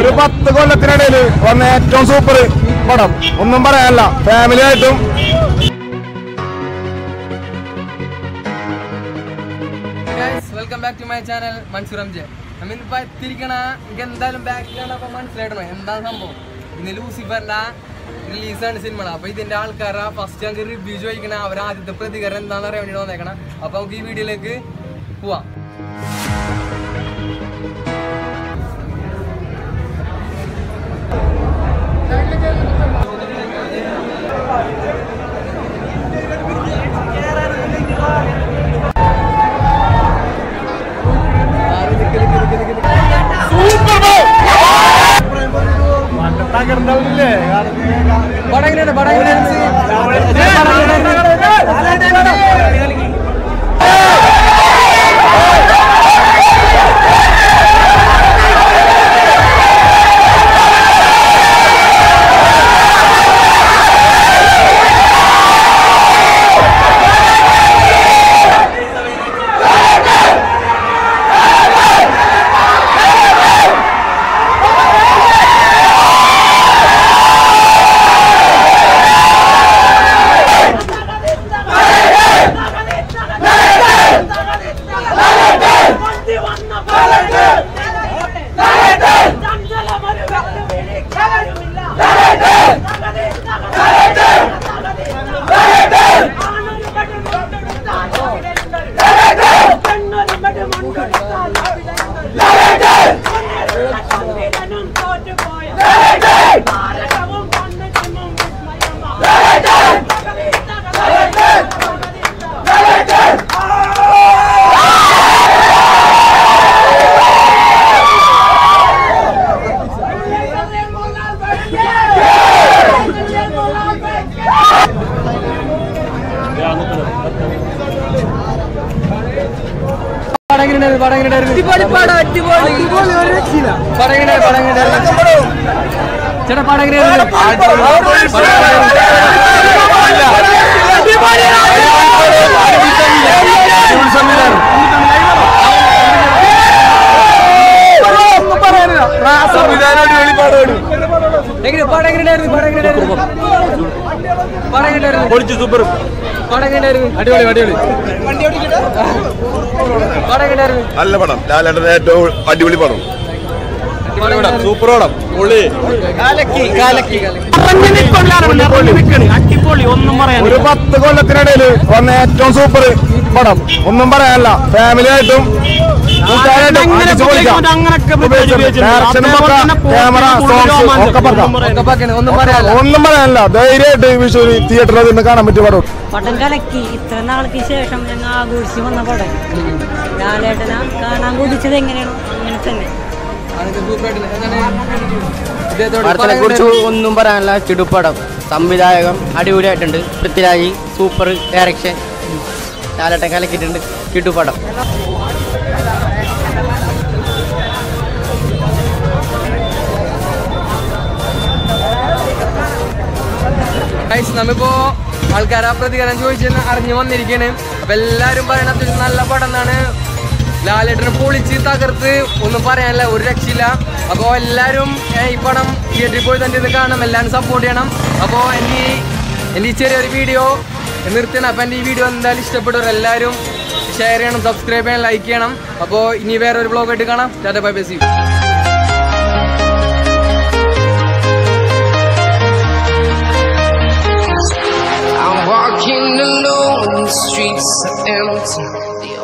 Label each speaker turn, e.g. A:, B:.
A: ഒരു 10 കൊല്ലത്തിനിടയിൽ വന്ന ഏറ്റവും സൂപ്പർ പടം, ഒന്നും പറയാനല്ല. ഫാമിലി ആയിട്ടും
B: welcome back to my channel Mansoor MJ. നമ്മളിപ്പോ എത്തിരിക്കണ എനിക്ക് എന്തായാലും ബാക്കിലാണ് മനസ്സിലായിടണോ എന്താണ് സംഭവം. ഇന്ന് ലൂസിഫറിന്റെ റിലീസാണ് സിനിമ. അപ്പൊ ഇതിന്റെ ആൾക്കാരെ ഫസ്റ്റ് ഞങ്ങൾക്ക് റിവ്യൂ ചോദിക്കണ അവർ ആദ്യത്തെ പ്രതികരണം എന്താണെന്ന് അറിയാൻ വേണ്ടി വന്നേക്കണം. അപ്പൊ നമുക്ക് ഈ വീഡിയോയിലേക്ക് പോവാം.
A: നല്ല പടം, ലാലേട്ടന്റെ ഏറ്റവും അടിപൊളി പടം, സൂപ്പർ പടം, ഒരു 10 കൊല്ലത്തിനിടയിൽ വന്ന ഏറ്റവും സൂപ്പർ പടം, ഒന്നും പറയാനല്ല. ഫാമിലി ആയിട്ടും ക്യാമറ ഒന്നും പറയാനല്ല. ധൈര്യമായിട്ട് വിഷുവിന് തിയേറ്ററിൽ നിന്ന് കാണാൻ പറ്റിയ പടം.
C: പടം കലക്കി. ഇത്ര നാൾക്ക് ശേഷം ഞങ്ങൾ ആഘോഷിച്ച് വന്ന പടം. ലാലേട്ടനെ കാണാൻ കുടിച്ചത് എങ്ങനെയാണോ അങ്ങനെ തന്നെ.
D: പടത്തിനെ കുറിച്ച് ഒന്നും പറയാനല്ല. ചുടുപ്പടം, സംവിധായകം അടിപൊളിയായിട്ടുണ്ട്. പൃഥ്വിരാജ് സൂപ്പർ ഡയറക്ഷൻ, ലാലേട്ടൻ കലക്കിയിട്ടുണ്ട്. ചുടുപ്പടം.
B: നമ്മിപ്പോ ആൾക്കാരെ പ്രതികരണം ചോദിച്ചെന്ന് അറിഞ്ഞു വന്നിരിക്കണ്. അപ്പൊ എല്ലാരും പറയണത് നല്ല പടം എന്നാണ്. ലാലേട്ടനെ പൊളിച്ച് തകർത്ത്, ഒന്നും പറയാനില്ല, ഒരു രക്ഷയില്ല. അപ്പോൾ എല്ലാവരും ഈ പടം തിയേറ്ററിൽ പോയി തന്നെ ഇത് കാണണം, എല്ലാവരും സപ്പോർട്ട് ചെയ്യണം. അപ്പോൾ എൻ്റെ ഈ ചെറിയൊരു വീഡിയോ നിർത്തണം. അപ്പോൾ എൻ്റെ ഈ വീഡിയോ എന്തായാലും ഇഷ്ടപ്പെട്ടവർ എല്ലാവരും ഷെയർ ചെയ്യണം, സബ്സ്ക്രൈബ് ചെയ്യണം, ലൈക്ക് ചെയ്യണം. അപ്പോൾ ഇനി വേറൊരു വ്ളോഗായിട്ട് കാണാം. Tata bye bye, see you.
E: Walking alone, the streets are empty.